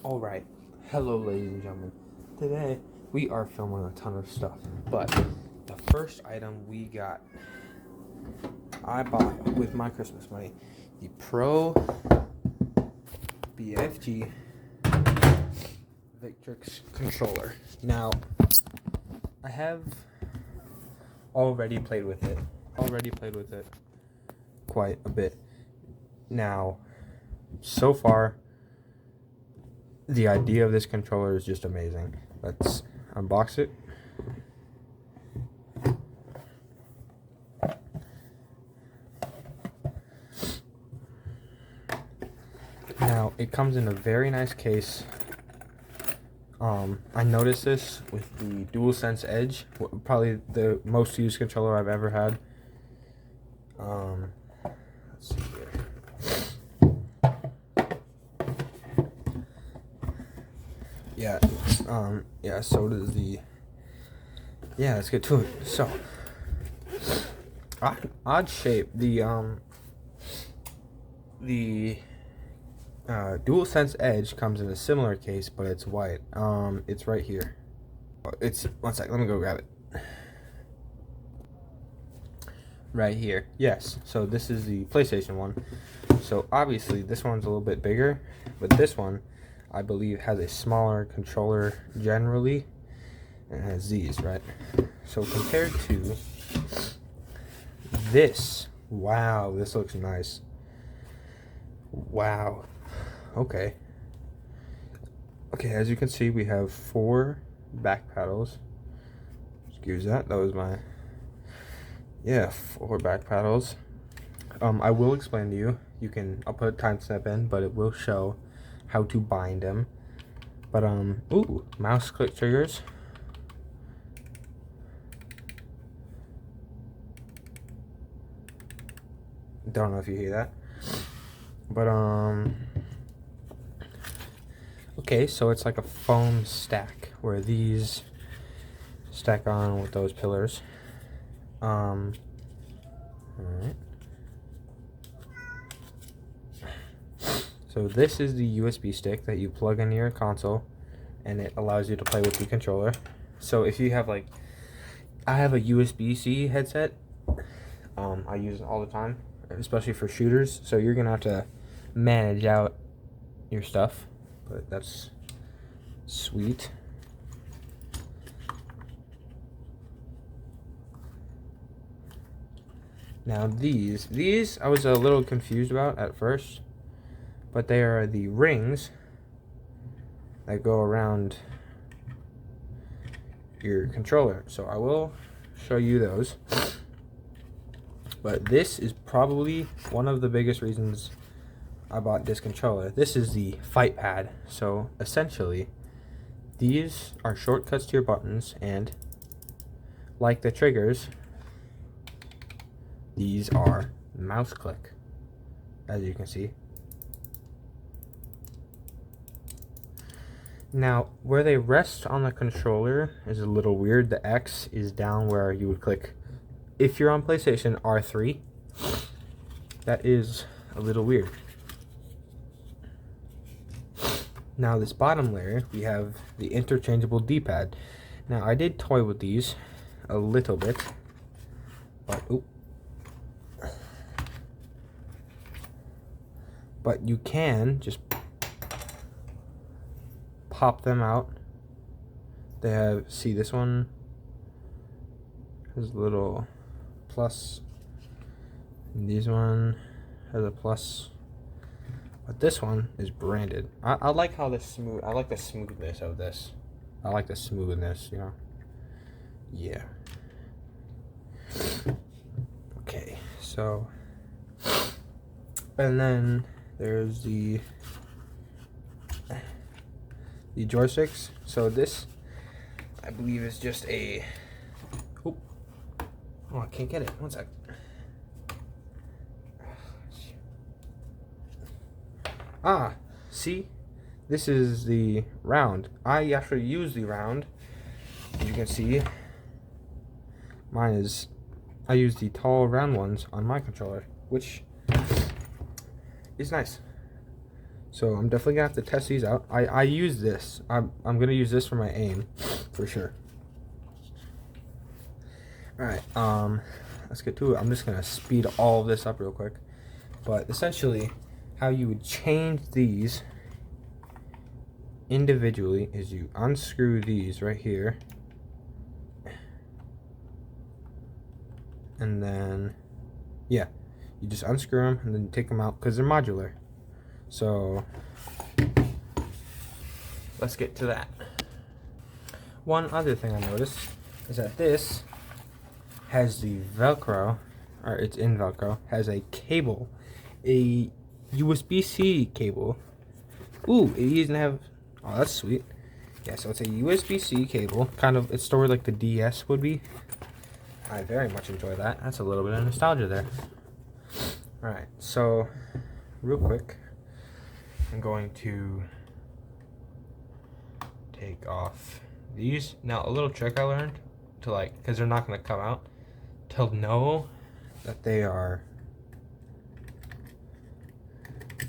Alright, hello ladies and gentlemen. Today we are filming a ton of stuff, but the first item I bought with my Christmas money, the Pro BFG Victrix controller. Now, I have already played with it quite a bit. Now, so far, the idea of this controller is just amazing. Let's unbox it. Now, it comes in a very nice case. I noticed this with the DualSense Edge, probably the most used controller I've ever had. Let's see here. Yeah, so does the, let's get to it. So, odd shape. The DualSense Edge comes in a similar case, but it's white. It's right here. One sec, let me go grab it. Right here. Yes, so this is the PlayStation one. So obviously this one's a little bit bigger, but this one I believe has a smaller controller generally, and it has these, right? So compared to this, wow, this looks nice. Wow. Okay, as you can see, we have 4 back paddles. Excuse that, that was my, 4 back paddles. I will explain to you. I'll put a timestamp in, but it will show how to bind them. But ooh, mouse click triggers. Don't know if you hear that, but okay, so it's like a foam stack where these stack on with those pillars. All right. So this is the USB stick that you plug into your console, and it allows you to play with the controller. So if you have I have a USB-C headset. I use it all the time, especially for shooters. So you're gonna have to manage out your stuff, but that's sweet. Now these I was a little confused about at first, but they are the rings that go around your controller. So I will show you those. But this is probably one of the biggest reasons I bought this controller. This is the fight pad. So essentially, these are shortcuts to your buttons, and like the triggers, these are mouse click, as you can see. Now, where they rest on the controller is a little weird. The X is down where you would click, if you're on PlayStation, R3. That is a little weird. Now, this bottom layer, we have the interchangeable D-pad. Now, I did toy with these a little bit, but you can just pop them out. They have, see, this one has a little plus, and this one has a plus, but this one is branded. I like how I like the smoothness of this. I like the smoothness, you know. Yeah. Okay, so, and then there's the joysticks. So this, I believe, is just a, oh, I can't get it. One sec. See, this is the round. I actually use the round. As you can see, I use the tall round ones on my controller, which is nice. So I'm definitely gonna have to test these out. I use this. I'm gonna use this for my aim, for sure. All right. Let's get to it. I'm just gonna speed all of this up real quick. But essentially, how you would change these individually is you unscrew these right here, and then yeah, you just unscrew them and then you take them out because they're modular. So let's get to that. One other thing I noticed is that this has the Velcro, or it's in Velcro, has a cable, a USB-C cable. Ooh, it doesn't have, oh, that's sweet. Yeah, so it's a USB-C cable, kind of, it's stored like the DS would be. I very much enjoy that. That's a little bit of nostalgia there. Alright, so real quick, I'm going to take off these. Now, a little trick I learned to, like, because they're not going to come out, to know that they are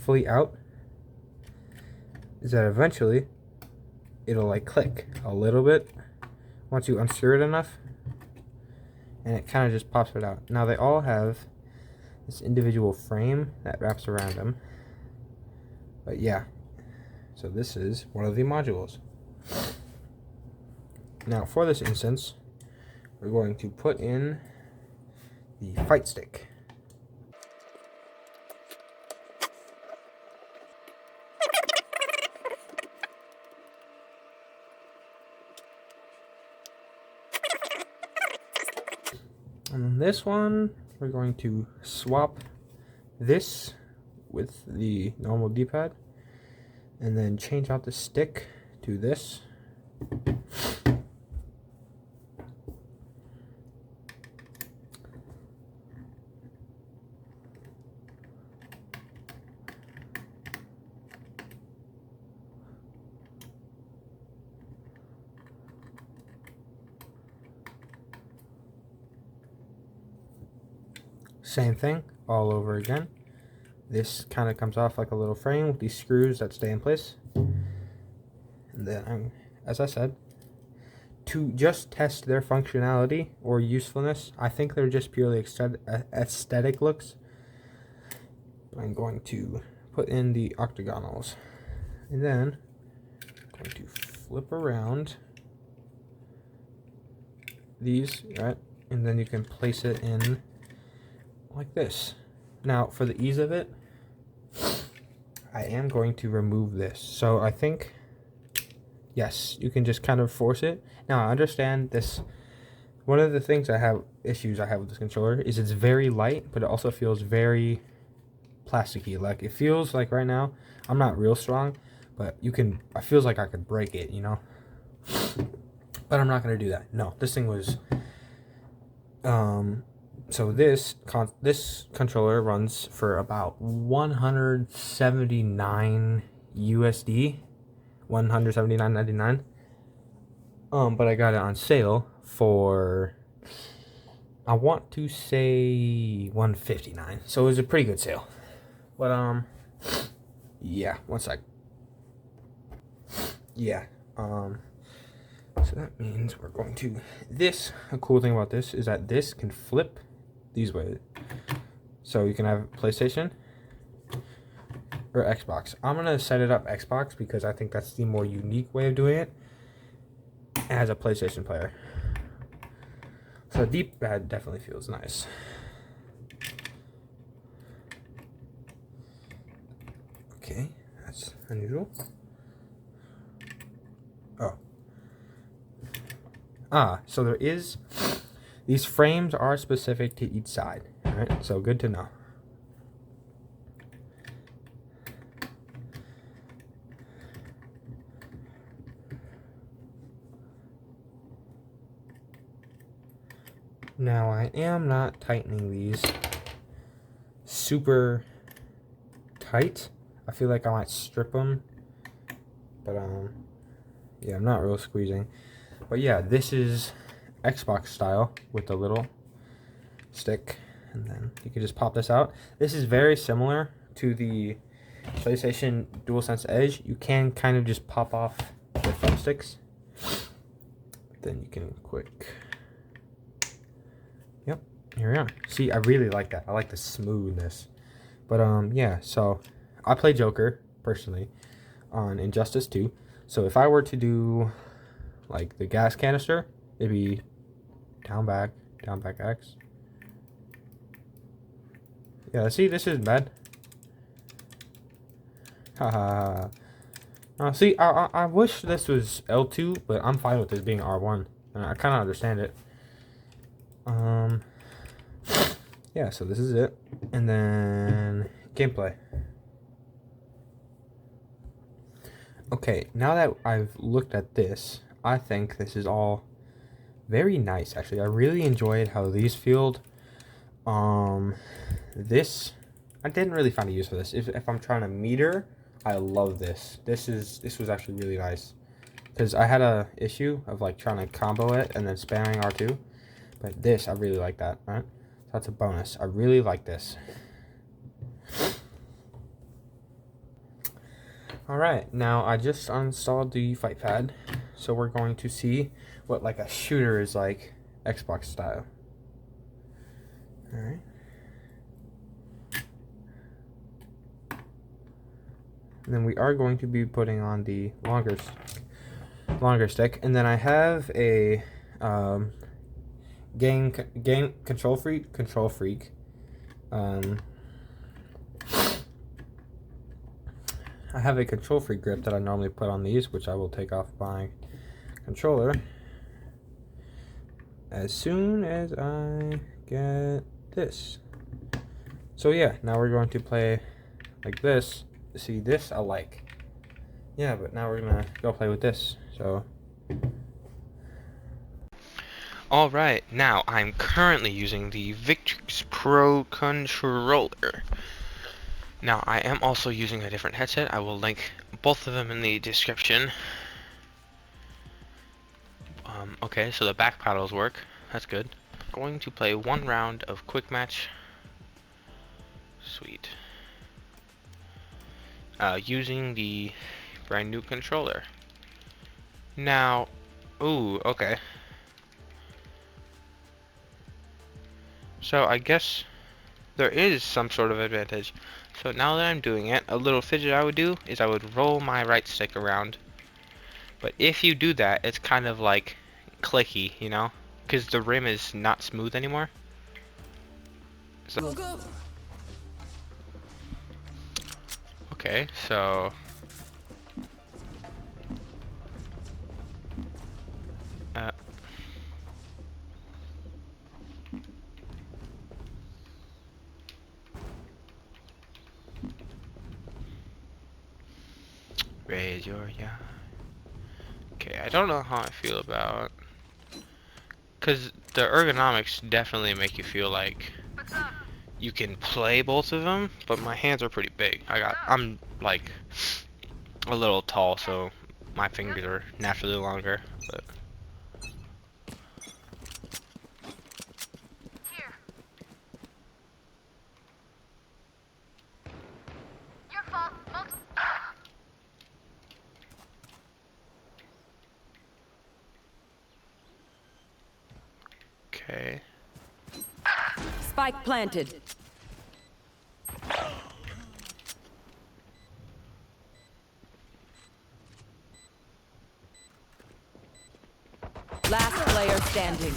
fully out, is that eventually it'll like click a little bit once you unscrew it enough, and it kind of just pops it out. Now they all have this individual frame that wraps around them, but yeah, so this is one of the modules. Now for this instance, we're going to put in the fight stick. And then this one, we're going to swap this with the normal D-pad and then change out the stick to this. Same thing all over again. This kind of comes off like a little frame with these screws that stay in place. And then, as I said, to just test their functionality or usefulness, I think they're just purely aesthetic looks. I'm going to put in the octagonals. And then I'm going to flip around these, right? And then you can place it in like this. Now, for the ease of it, I am going to remove this. So I think, yes, you can just kind of force it. Now, I understand this. One of the things I have with this controller is it's very light, but it also feels very plasticky. Like, it feels like right now, I'm not real strong, but it feels like I could break it, you know? But I'm not going to do that. No, this thing was, so this controller runs for about 179 USD, 179.99. But I got it on sale for, I want to say 159. So it was a pretty good sale. But yeah, one sec. Yeah. So that means we're going to a cool thing about this is that this can flip these ways. So you can have PlayStation or Xbox. I'm going to set it up Xbox because I think that's the more unique way of doing it as a PlayStation player. So the D-pad definitely feels nice. Okay, that's unusual. Oh. So there is, these frames are specific to each side, alright? So good to know. Now I am not tightening these super tight. I feel like I might strip them, but yeah, I'm not real squeezing. But yeah, this is Xbox style with the little stick, and then you can just pop this out. This is very similar to the PlayStation DualSense Edge, you can kind of just pop off the thumbsticks. Then you can quick. Yep, here we are. See, I really like that. I like the smoothness. But yeah, so I play Joker personally on Injustice 2. So if I were to do like the gas canister, it'd be down back X. Yeah, see, this isn't bad. Haha. See, I wish this was L2, but I'm fine with this being R1. I kind of understand it. Yeah, so this is it. And then gameplay. Okay, now that I've looked at this, I think this is all very nice, actually. I really enjoyed how these feel. This, I didn't really find a use for this. If I'm trying to meter, I love this. This was actually really nice. Because I had a issue of like trying to combo it and then spamming R2. But this, I really like that, right? So that's a bonus. I really like this. Alright, now I just installed the fight pad. So we're going to see what like a shooter is like, Xbox style. Alright. And then we are going to be putting on the longer stick. And then I have a game control freak. I have a control freak grip that I normally put on these, which I will take off my controller as soon as I get this. So yeah, now we're going to play like this. See, this I like. Yeah, but now we're gonna go play with this. So alright, now I'm currently using the Victrix Pro controller. Now I am also using a different headset. I will link both of them in the description. Okay, so the back paddles work. That's good. Going to play one round of quick match. Sweet. Using the brand new controller. Now, ooh, okay. So I guess there is some sort of advantage. So now that I'm doing it, a little fidget I would do is I would roll my right stick around. But if you do that, it's kind of like clicky, you know? Because the rim is not smooth anymore. So, okay, so raise your yeah. Okay, I don't know how I feel about, because the ergonomics definitely make you feel like you can play both of them, but my hands are pretty big. I'm like a little tall, so my fingers are naturally longer. But okay. Spike planted. Last player standing.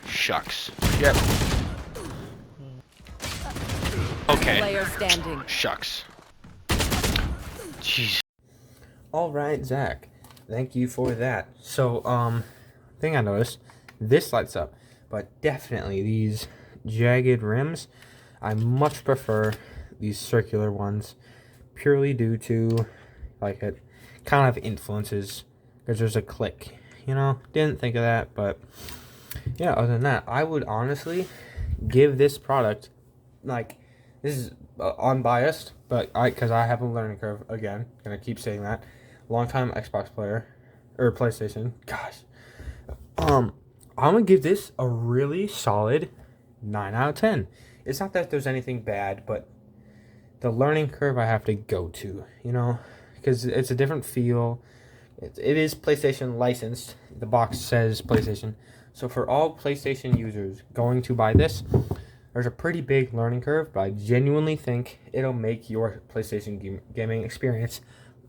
Shucks. Yep. Okay. Player standing. Shucks. Jeez. All right, Zach. Thank you for that. So, thing I noticed, this lights up, but definitely these jagged rims, I much prefer these circular ones, purely due to, like, it kind of influences, because there's a click, you know? Didn't think of that, but yeah, other than that, I would honestly give this product, like, this is unbiased, but because I have a learning curve, again, gonna keep saying that, long-time Xbox player, or PlayStation, gosh, I'm gonna give this a really solid 9 out of 10. It's not that there's anything bad, but the learning curve I have to go to, you know, because it's a different feel. It is PlayStation licensed. The box says PlayStation. So for all PlayStation users going to buy this, there's a pretty big learning curve, but I genuinely think it'll make your PlayStation gaming experience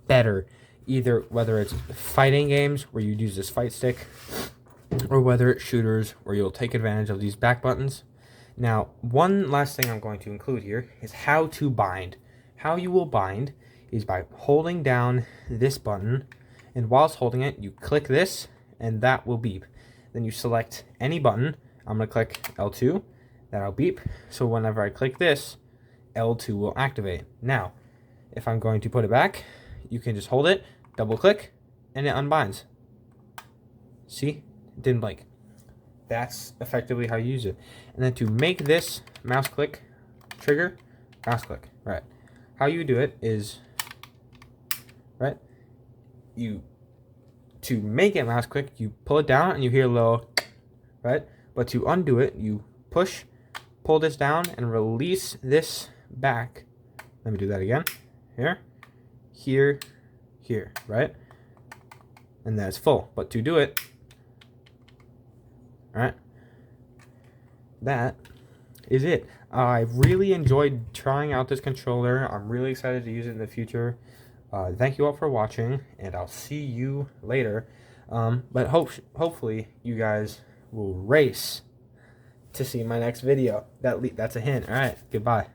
better. Either whether it's fighting games where you use this fight stick, or whether it's shooters where you'll take advantage of these back buttons. Now, one last thing I'm going to include here is how to bind. How you will bind is by holding down this button, and whilst holding it, you click this, and that will beep. Then you select any button. I'm going to click L2. That'll beep. So whenever I click this, L2 will activate. Now, if I'm going to put it back, you can just hold it, double click, and it unbinds. See? It didn't blink. That's effectively how you use it. And then to make this mouse click trigger, mouse click, right? How you do it is, right? To make it mouse click, you pull it down and you hear a little, right? But to undo it, you pull this down and release this back. Let me do that again. Here, right? And that's full. But to do it, all right, that is it. I really enjoyed trying out this controller. I'm really excited to use it in the future. Thank you all for watching, and I'll see you later. But hopefully you guys will race to see my next video. That's a hint. All right, goodbye.